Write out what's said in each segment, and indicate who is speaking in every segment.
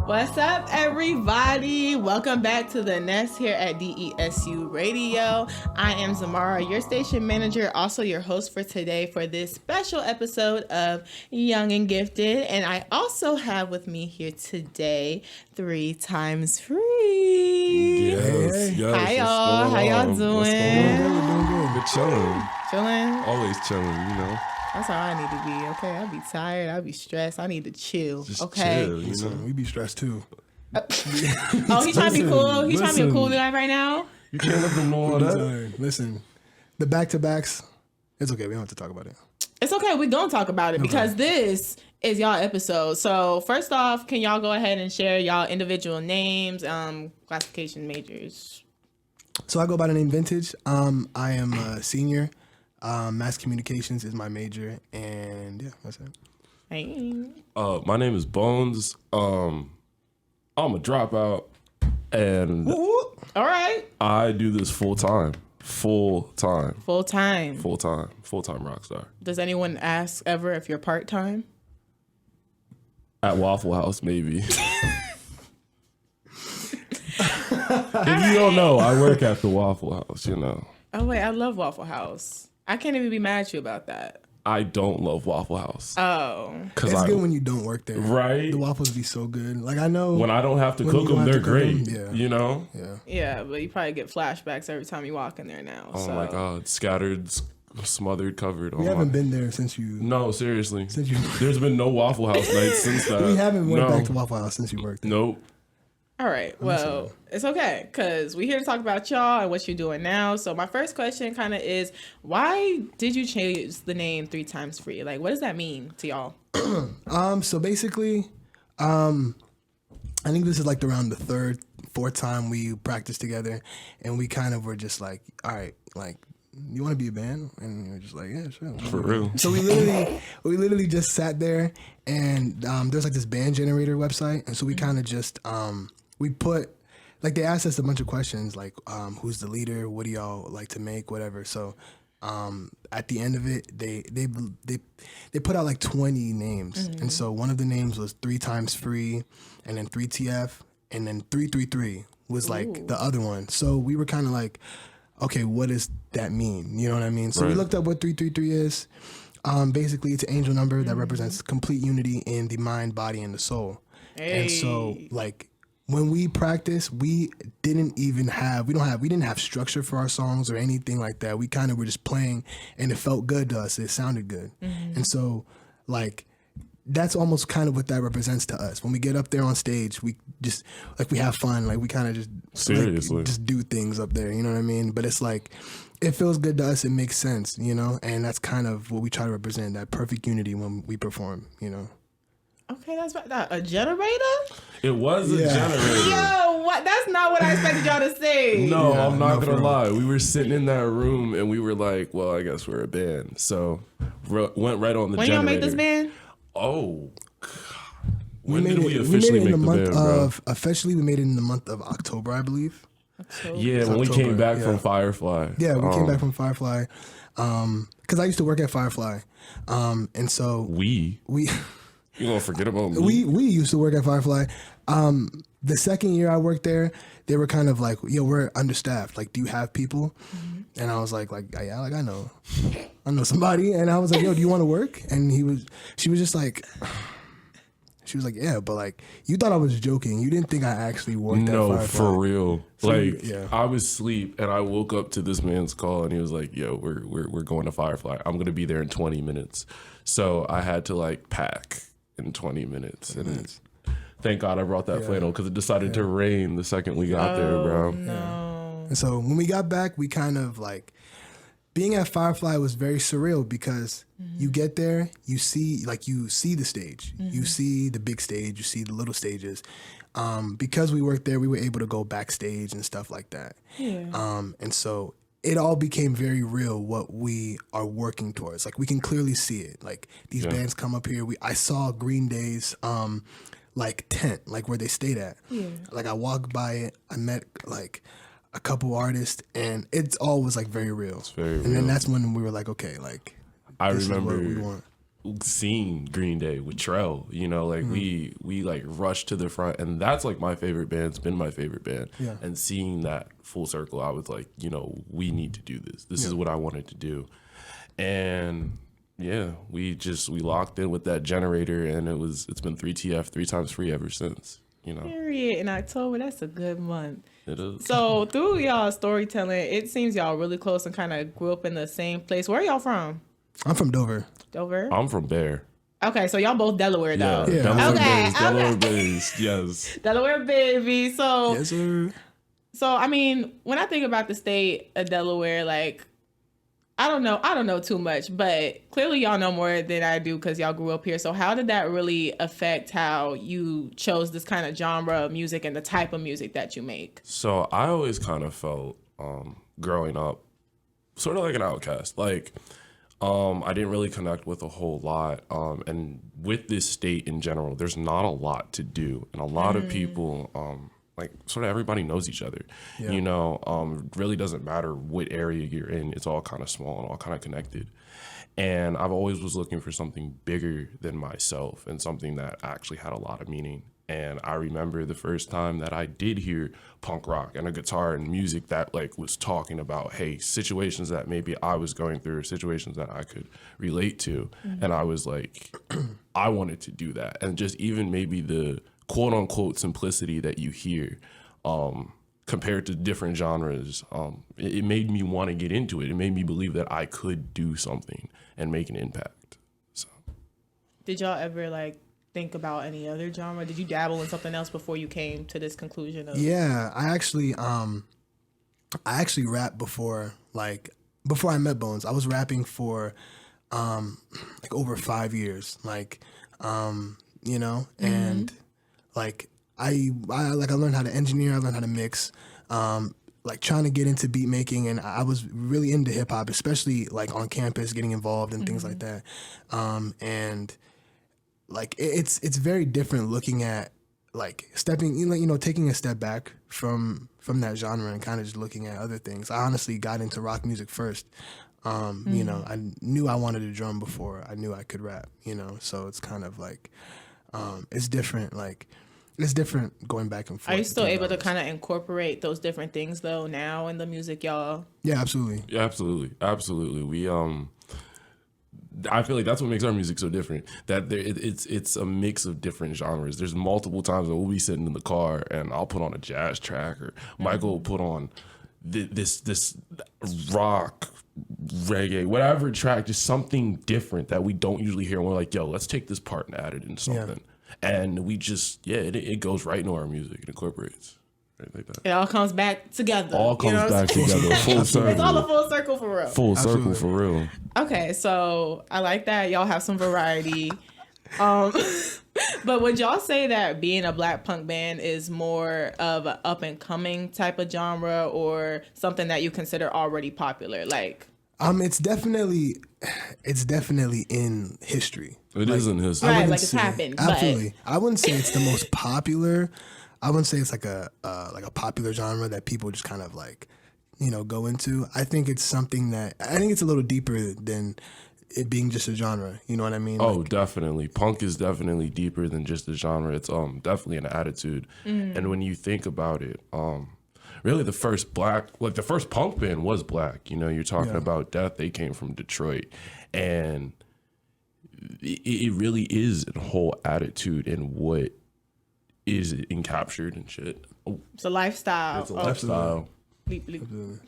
Speaker 1: What's up, everybody? Welcome back to the Nest here at DESU Radio. I am Zamara, your station manager, also your host for today for this special episode of Young and Gifted. And I also have with me here today 3 times free.
Speaker 2: Yes.
Speaker 1: Hi, y'all. How y'all doing?
Speaker 2: What's going on? We're doing good. We're chilling.
Speaker 1: Chilling?
Speaker 2: Always chilling, you know.
Speaker 1: That's how I need to be, okay? I'll be tired. I'll be stressed. I need to chill,
Speaker 2: Just
Speaker 1: okay?
Speaker 2: chill, you know.
Speaker 3: We be stressed too.
Speaker 1: Oh, he trying to be cool? He trying to be a cool guy right now?
Speaker 2: You can't let them know all that.
Speaker 3: Listen, the back-to-backs, it's okay. We don't have to talk about it.
Speaker 1: It's okay. We're going to talk about it because this is y'all episode. So first off, can y'all go ahead and share y'all individual names, classification majors?
Speaker 3: So I go by the name Vintage. I am a senior. Mass communications is my major, and yeah, that's it.
Speaker 1: Hey.
Speaker 2: My name is Bones. I'm a dropout, and
Speaker 1: All right.
Speaker 2: I do this full time rock star.
Speaker 1: Does anyone ask ever if you're part-time?
Speaker 2: At Waffle House, maybe. If you don't know, I work at the Waffle House, you know.
Speaker 1: Oh, wait. I love Waffle House. I can't even be mad at you about that.
Speaker 2: I don't love Waffle House.
Speaker 1: Oh.
Speaker 3: It's good when you don't work there.
Speaker 2: Right?
Speaker 3: The waffles be so good. Like, I know.
Speaker 2: When I don't have to cook them, they're great.
Speaker 3: Yeah.
Speaker 2: You know?
Speaker 3: Yeah.
Speaker 1: Yeah, but you probably get flashbacks every time you walk in there now.
Speaker 2: Oh my God. Scattered, smothered, covered.
Speaker 3: We haven't been there since you.
Speaker 2: No, seriously.
Speaker 3: Since you.
Speaker 2: There's been no Waffle House nights since that.
Speaker 3: We haven't went back to Waffle House since you worked there.
Speaker 2: Nope.
Speaker 1: All right. Well, it's okay because we're here to talk about y'all and what you're doing now. So my first question kind of is, why did you change the name 3 times free? Like, what does that mean to y'all?
Speaker 3: So basically, I think this is like around the fourth time we practiced together, and we kind of were just like, all right, like, you want to be a band? And we were just like, yeah, sure.
Speaker 2: For real.
Speaker 3: So we literally just sat there, and there's like this band generator website, and so we kind of just we put, like, they asked us a bunch of questions, like, who's the leader? What do y'all like to make? Whatever. So at the end of it, they put out like 20 names, and so one of the names was 3 times free, and then 3TF, and then 333 was like the other one. So we were kind of like, okay, what does that mean? You know what I mean? So we looked up what 333 is. Basically, it's an angel number that represents complete unity in the mind, body, and the soul.
Speaker 1: Hey.
Speaker 3: And so, like, when we practice, we didn't have structure for our songs or anything like that. We kind of were just playing, and it felt good to us. It sounded good. And so, like, that's almost kind of what that represents to us. When we get up there on stage, we just, like, we have fun. Like, we kind of just,
Speaker 2: seriously,
Speaker 3: like, just do things up there. You know what I mean? But it's like, it feels good to us. It makes sense, you know? And that's kind of what we try to represent, that perfect unity when we perform, you know?
Speaker 1: Okay, that's right. A generator?
Speaker 2: It was a generator.
Speaker 1: Yo, what? That's not what I expected y'all to say.
Speaker 2: No, I'm not going to lie. We were sitting in that room, and we were like, well, I guess we're a band. So went right on the generator.
Speaker 1: When y'all make this band?
Speaker 2: Oh, God. When did we officially make the band, bro?
Speaker 3: Officially, we made it in the month of October, I believe.
Speaker 1: October.
Speaker 2: Yeah, when we came back from Firefly.
Speaker 3: Yeah, we came back from Firefly. Because I used to work at Firefly. And so...
Speaker 2: We? You gonna forget about
Speaker 3: We
Speaker 2: me?
Speaker 3: used to work at Firefly. The second year I worked there, they were kind of like, yo, we're understaffed. Like, do you have people? And I was like, yeah, like, I know somebody. And I was like, yo, do you want to work? And she was just like, yeah, but like, you thought I was joking. You didn't think I actually worked at Firefly. No,
Speaker 2: for real.
Speaker 3: So,
Speaker 2: like,
Speaker 3: yeah.
Speaker 2: I was asleep and I woke up to this man's call and he was like, yo, we're going to Firefly. I'm going to be there in 20 minutes. So I had to like pack in 20 minutes. And thank God I brought that flannel because it decided to rain the second we got there, bro.
Speaker 1: No.
Speaker 3: And so when we got back, we kind of like, being at Firefly was very surreal because you get there, you see the stage, you see the big stage, you see the little stages. Because we worked there, we were able to go backstage and stuff like that.
Speaker 1: Yeah.
Speaker 3: And so it all became very real what we are working towards. Like, we can clearly see it. Like, these bands come up here. I saw Green Day's like tent, like where they stayed at. Yeah. Like, I walked by it, I met like a couple artists, and it all was like very real.
Speaker 2: It's very real.
Speaker 3: And then that's when we were like, okay, like,
Speaker 2: I
Speaker 3: this
Speaker 2: remember
Speaker 3: is what we want.
Speaker 2: seeing Green Day with Trell, you know, like we like rushed to the front, and that's like my favorite band. It's been my favorite band.
Speaker 3: Yeah.
Speaker 2: And seeing that full circle, I was like, you know, we need to do this. This is what I wanted to do. And yeah, we locked in with that generator, and it's been 3TF, 3 times free ever since, you know.
Speaker 1: Period. In October, that's a good month.
Speaker 2: It is.
Speaker 1: So through y'all storytelling, it seems y'all really close and kind of grew up in the same place. Where are y'all from?
Speaker 3: I'm from Dover.
Speaker 1: Dover?
Speaker 2: I'm from Bear.
Speaker 1: Okay, so y'all both Delaware though.
Speaker 3: Yeah.
Speaker 2: Delaware
Speaker 1: Okay,
Speaker 2: based, Delaware based, yes.
Speaker 1: Delaware baby. So
Speaker 3: Yes, sir.
Speaker 1: I mean, when I think about the state of Delaware, like I don't know too much, but clearly y'all know more than I do because y'all grew up here. So how did that really affect how you chose this kind of genre of music and the type of music that you make?
Speaker 2: So I always kind of felt growing up sort of like an outcast. Like I didn't really connect with a whole lot. And with this state in general, there's not a lot to do. And a lot of people, like sort of everybody knows each other, you know, really doesn't matter what area you're in. It's all kind of small and all kind of connected. And I've always was looking for something bigger than myself and something that actually had a lot of meaning. And I remember the first time that I did hear punk rock and a guitar and music that like was talking about, hey, situations that maybe I was going through, situations that I could relate to. And I was like, I wanted to do that. And just even maybe the quote unquote simplicity that you hear compared to different genres, it made me want to get into it. It made me believe that I could do something and make an impact. So,
Speaker 1: Did y'all ever like think about any other genre? Did you dabble in something else before you came to this conclusion of
Speaker 3: Yeah, I actually rapped before I met Bones. I was rapping for like over 5 years. Like you know, and like I learned how to engineer, I learned how to mix, like trying to get into beat making, and I was really into hip hop, especially like on campus, getting involved and things like that. And like it's very different looking at like stepping, you know, taking a step back from that genre and kind of just looking at other things. I honestly got into rock music first. You know, I knew I wanted to drum before I knew I could rap, you know, so it's kind of like it's different, like it's different going back and forth.
Speaker 1: Are you still
Speaker 3: between
Speaker 1: able to
Speaker 3: genres.
Speaker 1: kind of incorporate those different things though now in the music y'all?
Speaker 3: Yeah, absolutely.
Speaker 2: yeah, absolutely. We I feel like that's what makes our music so different. That it's a mix of different genres. There's multiple times that we'll be sitting in the car and I'll put on a jazz track, or Michael will put on this rock, reggae, whatever track, just something different that we don't usually hear. And we're like, yo, let's take this part and add it into something. And we just, it goes right into our music. It incorporates. Right like that.
Speaker 1: It all comes back together.
Speaker 2: All comes back together. Full circle.
Speaker 1: It's all a full circle for real.
Speaker 2: Full circle for real.
Speaker 1: Okay, so I like that y'all have some variety. But would y'all say that being a black punk band is more of an up and coming type of genre, or something that you consider already popular? Like,
Speaker 3: It's definitely in history.
Speaker 2: It is in history.
Speaker 1: right,
Speaker 3: wouldn't
Speaker 1: like it's
Speaker 3: say-
Speaker 1: happened.
Speaker 3: Absolutely. I wouldn't say it's the most popular. I wouldn't say it's like a popular genre that people just kind of like, you know, go into. I think it's something that I think it's a little deeper than it being just a genre. You know what I mean?
Speaker 2: Oh, definitely. Punk is definitely deeper than just a genre. It's definitely an attitude. And when you think about it, really the first punk band was black. You know, you're talking about Death. They came from Detroit, and it really is a whole attitude in what is encaptured and shit. Oh,
Speaker 1: it's a lifestyle.
Speaker 2: it's a lifestyle.
Speaker 1: Bleep, bleep.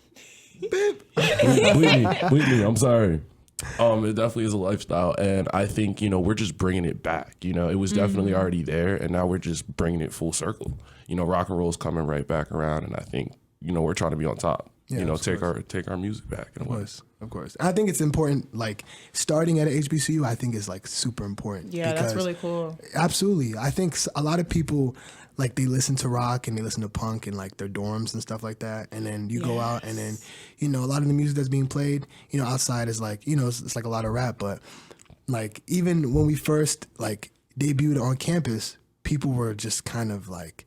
Speaker 2: Bleep me. I'm sorry. It definitely is a lifestyle, and I think, you know, we're just bringing it back. You know, it was definitely already there, and now we're just bringing it full circle. You know, rock and roll is coming right back around, and I think, you know, we're trying to be on top.
Speaker 3: Yeah,
Speaker 2: you know,
Speaker 3: of
Speaker 2: take our music back in a way.
Speaker 3: Of course. I think it's important, like, starting at a HBCU, I think is, like, super important.
Speaker 1: Yeah, that's
Speaker 3: because-
Speaker 1: really cool.
Speaker 3: Absolutely. I think a lot of people, like, they listen to rock and they listen to punk in, like, their dorms and stuff like that. And then you go out and then, you know, a lot of the music that's being played, you know, outside is, like, you know, it's like a lot of rap. But, like, even when we first, like, debuted on campus, people were just kind of, like,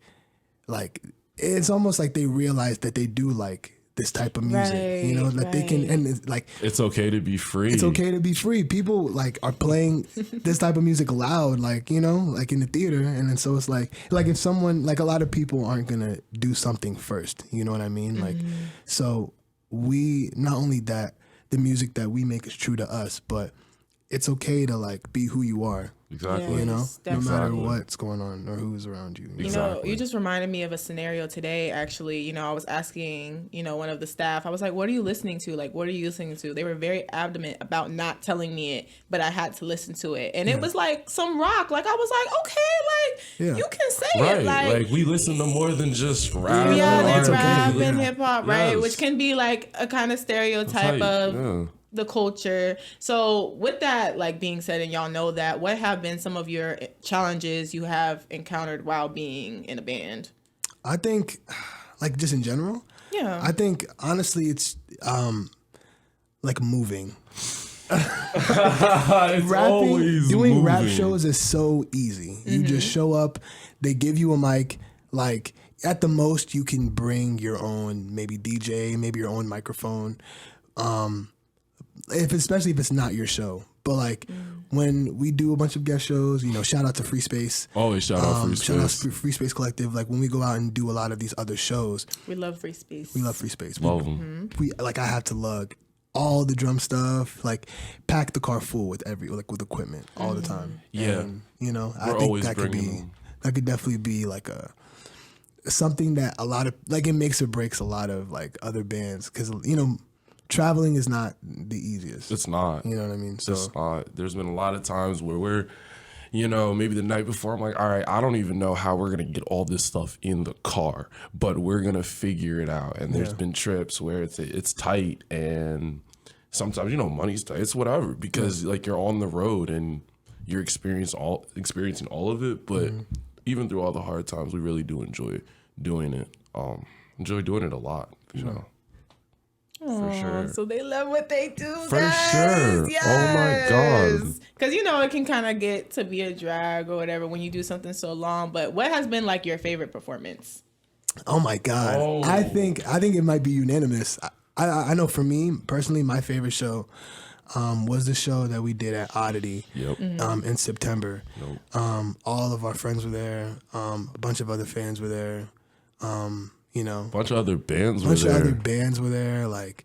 Speaker 3: it's almost like they realized that they do like this type of music, you know, that they can, and it's like,
Speaker 2: it's okay to be free.
Speaker 3: it's okay to be free. People like are playing this type of music loud, like, you know, like in the theater. And then so it's like if someone, like a lot of people aren't going to do something first, you know what I mean? Like, so we, not only that the music that we make is true to us, but it's okay to like be who you are.
Speaker 2: Exactly.
Speaker 3: You know,
Speaker 1: definitely.
Speaker 3: no matter what's going on or who's around you.
Speaker 1: You know, you just reminded me of a scenario today, actually. You know, I was asking, you know, one of the staff, I was like, what are you listening to? Like, what are you listening to? They were very adamant about not telling me it, but I had to listen to it. And it was like some rock. Like, I was like, okay, like, you can say it.
Speaker 2: Like, we listen to more than just rap.
Speaker 1: Yeah, there's
Speaker 2: R&B.
Speaker 1: rap and hip hop, right?
Speaker 2: Yes.
Speaker 1: Which can be like a kind of stereotype of the culture. So with that, like being said, and y'all know that, what have been some of your challenges you have encountered while being in a band?
Speaker 3: I think, like, just in general, I think honestly it's like moving.
Speaker 2: Rapping,
Speaker 3: doing rap shows is so easy. You just show up, they give you a mic, like at the most you can bring your own maybe DJ, maybe your own microphone. Especially if it's not your show. But like when we do a bunch of guest shows, you know, shout out to Free Space.
Speaker 2: Always shout out Free Space.
Speaker 3: Shout out to Free Space Collective. Like when we go out and do a lot of these other shows.
Speaker 1: We love Free Space.
Speaker 3: We love Free Space.
Speaker 2: Love them.
Speaker 3: We like, I have to lug all the drum stuff, like pack the car full with with equipment all the time.
Speaker 2: Yeah.
Speaker 3: And, you know,
Speaker 2: We're
Speaker 3: I think
Speaker 2: always
Speaker 3: that could
Speaker 2: bringing
Speaker 3: be,
Speaker 2: them.
Speaker 3: that could definitely be like something that a lot of, like it makes or breaks a lot of like other bands. Cause you know, traveling is not the easiest.
Speaker 2: It's not.
Speaker 3: You know what I mean? So
Speaker 2: it's not. There's been a lot of times where we're, you know, maybe the night before, I'm like, all right, I don't even know how we're going to get all this stuff in the car, but we're going to figure it out. And there's been trips where it's tight, and sometimes, you know, money's tight. It's whatever, because like you're on the road and you're experiencing all of it. But even through all the hard times, we really do enjoy doing it. Enjoy doing it a lot, you know. For sure.
Speaker 1: So they love what they do,
Speaker 2: For
Speaker 1: guys.
Speaker 2: sure.
Speaker 1: Yes.
Speaker 2: Oh my God.
Speaker 1: Because, you know, it can kind of get to be a drag or whatever when you do something so long. But what has been like your favorite performance?
Speaker 3: oh my God.
Speaker 2: Oh.
Speaker 3: I think it might be unanimous. I know for me personally, my favorite show was the show that we did at Oddity in September. All of our friends were there. A bunch of other fans were there. You know,
Speaker 2: A bunch of other bands
Speaker 3: a bunch of other bands were there, like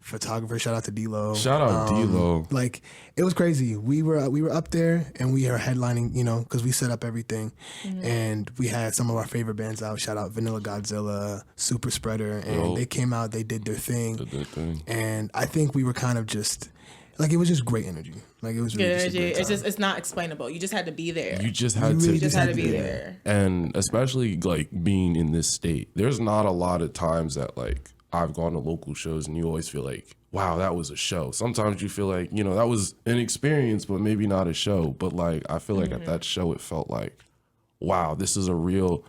Speaker 3: photographers. Shout out to D-Lo.
Speaker 2: Shout out D-Lo.
Speaker 3: Like it was crazy. We were up there and we are headlining, you know, because we set up everything, and we had some of our favorite bands out. Shout out Vanilla Godzilla, Super Spreader, and they came out. They did their thing, and I think we were kind of just like, it was just great energy. Like it was really just a great time.
Speaker 1: It's not explainable. You just had to be there.
Speaker 2: You just had to.
Speaker 1: You just had to be there.
Speaker 2: And especially like being in this state, there's not a lot of times that like I've gone to local shows and you always feel like, wow, that was a show. Sometimes you feel like, you know, that was an experience, but maybe not a show. But like, I feel like at that show, it felt like, wow, this is a real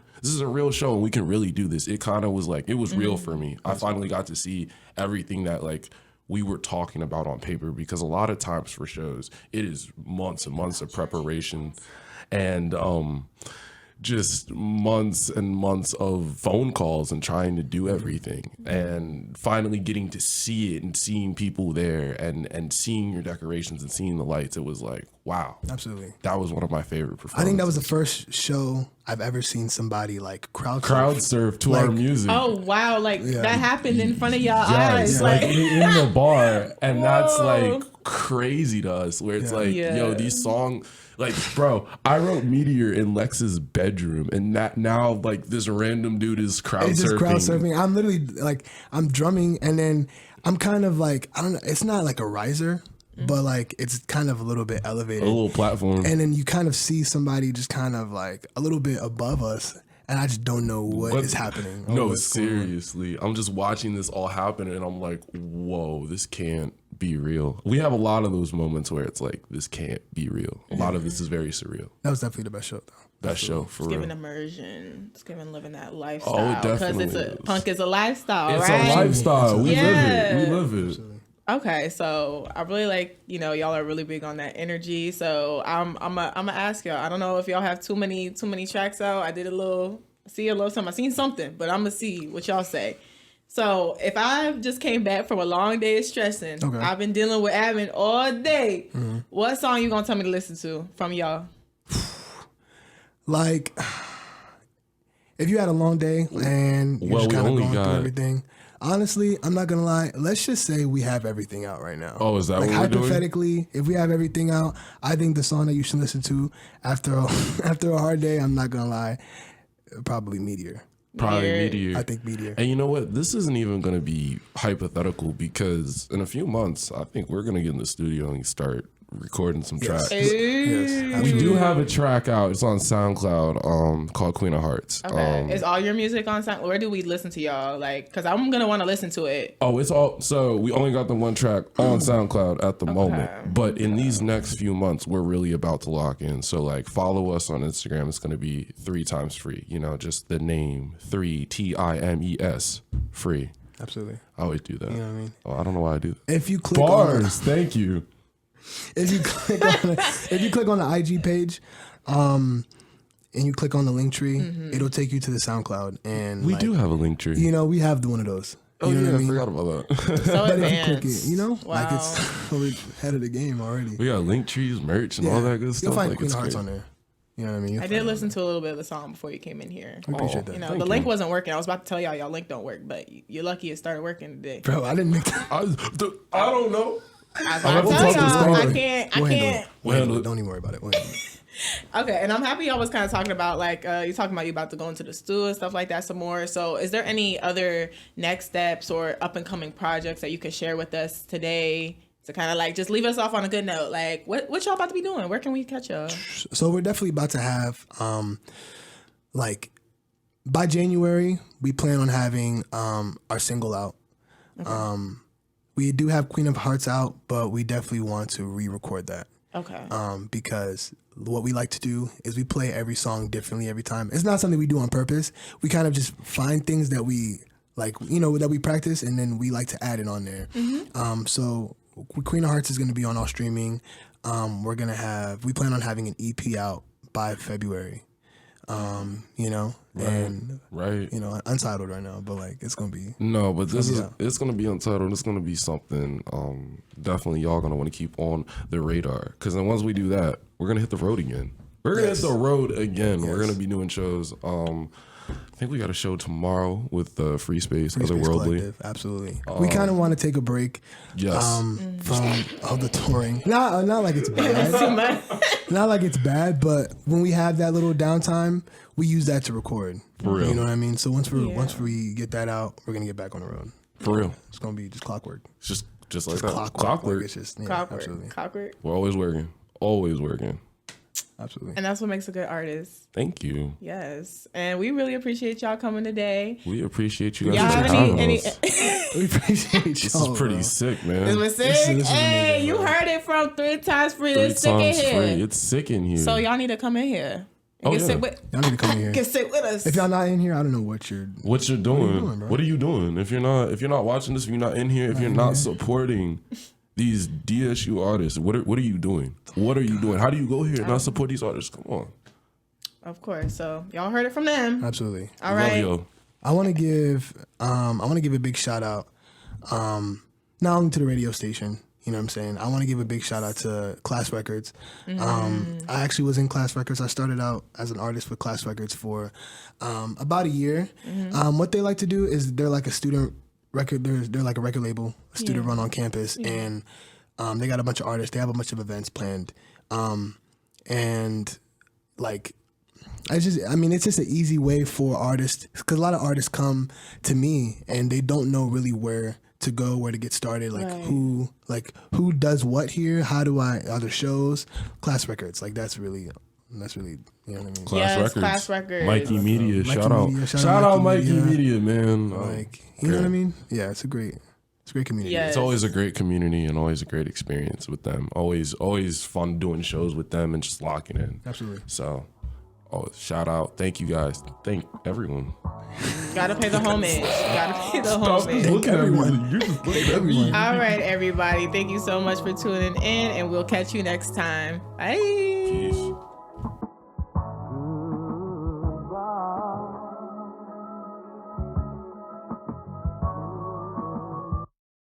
Speaker 2: show and we can really do this. It kind of was like, it was real for me. I finally got to see everything that like we were talking about on paper, because a lot of times for shows, it is months and months of preparation and just months and months of phone calls and trying to do everything, and finally getting to see it and seeing people there and seeing your decorations and seeing the lights. It was like, wow.
Speaker 3: Absolutely.
Speaker 2: That was one of my favorite performances.
Speaker 3: I think that was the first show I've ever seen somebody like crowd
Speaker 2: surf to our music.
Speaker 1: Oh wow! Like that happened in front of y'all eyes,
Speaker 2: like in the bar, and that's like crazy to us. Where it's like, yo, these songs, like, bro, I wrote Meteor in Lex's bedroom, and that now like this random dude is crowd surfing.
Speaker 3: I'm literally like, I'm drumming, and then I'm kind of like, I don't know, it's not like a riser, but like it's kind of a little bit elevated,
Speaker 2: a little platform,
Speaker 3: and then you kind of see somebody just kind of like a little bit above us, and I just don't know what is happening.
Speaker 2: No, seriously, I'm just watching this all happen, and I'm like, whoa, this can't be real. We have a lot of those moments where it's like, this can't be real. A lot of this is very surreal.
Speaker 3: That was definitely the best show, though.
Speaker 2: Best show for real.
Speaker 1: It's giving immersion. It's giving living that lifestyle.
Speaker 2: Oh, it definitely
Speaker 1: because punk is a lifestyle,
Speaker 2: it's
Speaker 1: right?
Speaker 2: It's a lifestyle. We live it. We live it.
Speaker 3: Absolutely.
Speaker 1: Okay, so I really like, you know, y'all are really big on that energy. So I'm gonna ask y'all. I don't know if y'all have too many tracks out. I did a little something. I seen something, but I'm gonna see what y'all say. So if I just came back from a long day of stressing,
Speaker 3: Okay.
Speaker 1: I've been dealing with admin all day. What song you gonna tell me to listen to from y'all?
Speaker 3: Like, if you had a long day and you're just kind of going through everything, honestly, I'm not gonna lie. Let's just say we have everything out right now.
Speaker 2: Oh, is that
Speaker 3: like
Speaker 2: what we're doing?
Speaker 3: hypothetically, if we have everything out, I think the song that you should listen to after a hard day, I'm not gonna lie, probably Meteor.
Speaker 2: Probably Meteor.
Speaker 3: I think Meteor.
Speaker 2: And you know what? This isn't even going to be hypothetical because in a few months, I think we're going to get in the studio and start recording some tracks.
Speaker 3: Yes,
Speaker 2: We do have a track out. It's on SoundCloud called Queen of Hearts.
Speaker 1: Okay. Is all your music on SoundCloud? Where do we listen to y'all? Like, because I'm going to want to listen to it.
Speaker 2: Oh, it's all. So we only got the one track on SoundCloud at the moment. But in these next few months, we're really about to lock in. So like follow us on Instagram. It's going to be 3timesfree. You know, just the name 3TIMES free.
Speaker 3: Absolutely.
Speaker 2: I always do that.
Speaker 3: You know what I mean?
Speaker 2: Oh, I don't know why I do that.
Speaker 3: If you click
Speaker 2: Bars. Thank you.
Speaker 3: If you click on the IG page, and you click on the link tree, it'll take you to the SoundCloud. And
Speaker 2: We do have a link tree.
Speaker 3: You know, we have one of those.
Speaker 2: Oh,
Speaker 3: you know
Speaker 2: yeah,
Speaker 3: what I mean?
Speaker 2: forgot about that.
Speaker 1: So
Speaker 3: But if you
Speaker 1: advanced.
Speaker 3: click it, you know, like
Speaker 1: Wow.
Speaker 3: it's we're ahead of the game already.
Speaker 2: We got link trees, merch, and all that good stuff.
Speaker 3: You'll find
Speaker 2: like,
Speaker 3: Queen
Speaker 2: it's
Speaker 3: of Hearts
Speaker 2: great.
Speaker 3: on there. You know what I mean? You'll
Speaker 1: I
Speaker 3: find
Speaker 1: did
Speaker 3: it.
Speaker 1: listen to a little bit of the song before you came in here.
Speaker 3: We appreciate that.
Speaker 1: You know,
Speaker 2: Thank
Speaker 1: the link
Speaker 2: you.
Speaker 1: wasn't working. I was about to tell y'all link don't work, but you're lucky it started working today.
Speaker 3: Bro, I didn't make that.
Speaker 2: I don't know.
Speaker 1: I
Speaker 2: I'll
Speaker 1: tell
Speaker 2: talk to the
Speaker 1: y'all, I
Speaker 2: story.
Speaker 1: can't.
Speaker 3: We'll handle it. We'll
Speaker 2: Well,
Speaker 3: handle it. Don't even worry about it. We'll handle it.
Speaker 1: Okay, and I'm happy y'all was kind of talking about like you talking about you about to go into the studio and stuff like that some more. So, is there any other next steps or up and coming projects that you can share with us today to kind of like just leave us off on a good note? Like, what y'all about to be doing? Where can we catch y'all?
Speaker 3: So we're definitely about to have, like, by January, we plan on having our single out.
Speaker 1: Okay.
Speaker 3: We do have Queen of Hearts out, but we definitely want to re-record that.
Speaker 1: Okay.
Speaker 3: Because what we like to do is we play every song differently every time. It's not something we do on purpose. We kind of just find things that we like, you know, that we practice, and then we like to add it on there. So Queen of Hearts is going to be on all streaming. We plan on having an EP out by February. You know, and you know, untitled right now, but like it's gonna be
Speaker 2: But it's gonna be untitled. It's gonna be something. Definitely, y'all gonna want to keep on the radar because then once we do that, we're gonna hit the road again. We're gonna hit the road again. We're gonna be doing shows. I think we got a show tomorrow with Free Space, Otherworldly.
Speaker 3: Collective, absolutely. We kind of want to take a break.
Speaker 2: Yes.
Speaker 3: From all the touring. Not like it's bad. Not like it's bad, but when we have that little downtime, we use that to record.
Speaker 2: For real.
Speaker 3: You know what I mean? So once we get that out, we're gonna get back on the road.
Speaker 2: For real.
Speaker 3: It's gonna be just clockwork.
Speaker 2: Just like that.
Speaker 3: Clockwork. It's just
Speaker 1: Clockwork.
Speaker 3: absolutely.
Speaker 1: Clockwork.
Speaker 2: We're always working. Always working.
Speaker 3: Absolutely.
Speaker 1: And that's what makes a good artist.
Speaker 2: Thank you.
Speaker 1: Yes. And we really appreciate y'all coming today.
Speaker 2: We appreciate you guys.
Speaker 1: Y'all
Speaker 2: for
Speaker 1: have
Speaker 2: having
Speaker 1: any
Speaker 2: us.
Speaker 3: We appreciate you.
Speaker 2: This is pretty sick, man.
Speaker 1: It was sick.
Speaker 3: This is
Speaker 1: Hey,
Speaker 3: amazing,
Speaker 1: you
Speaker 3: bro.
Speaker 1: heard it from 3 times free.
Speaker 2: 3
Speaker 1: It's sick in
Speaker 2: times
Speaker 1: here.
Speaker 2: free. It's sick in here.
Speaker 1: So y'all need to come in here.
Speaker 2: Oh,
Speaker 1: Get
Speaker 2: yeah.
Speaker 1: sit with,
Speaker 3: Y'all need to come in here.
Speaker 1: get sit with us.
Speaker 3: If y'all not in here, I don't know what you're.
Speaker 2: What you're doing?
Speaker 3: doing, bro?
Speaker 2: What are you doing? If you're not watching this, if you're not in here, if you're not supporting these DSU artists, what are you doing? What are you doing? How do you go here and not support these artists? Come on.
Speaker 1: Of course. So y'all heard it from them.
Speaker 3: Absolutely.
Speaker 1: All right.
Speaker 2: Love you.
Speaker 3: I want to give a big shout out, not only to the radio station. You know what I'm saying? I want to give a big shout out to Class Records. I actually was in Class Records. I started out as an artist with Class Records for about a year. What they like to do is they're like a student record. They're like a record label, a student run on campus, and they got a bunch of artists. They have a bunch of events planned, and like. It's just an easy way for artists, because a lot of artists come to me and they don't know really where to go, where to get started, who does what here, are there shows? Class Records, like that's really, you know what I mean?
Speaker 1: Yes, Class Records.
Speaker 2: Mikey Media,
Speaker 3: Mikey
Speaker 2: shout out.
Speaker 3: Media,
Speaker 2: Shout out Mikey Media, man.
Speaker 3: Like, you know what I mean? Yeah, it's a great community.
Speaker 1: Yes.
Speaker 2: It's always a great community and always a great experience with them. Always fun doing shows with them and just locking in.
Speaker 3: Absolutely.
Speaker 2: So, shout out. Thank you guys. Thank everyone.
Speaker 1: Gotta pay the homage. Gotta pay the homage.
Speaker 2: Look at
Speaker 3: everyone.
Speaker 2: You're just looking at me.
Speaker 1: All right, everybody. Thank you so much for tuning in, and we'll catch you next time. Bye.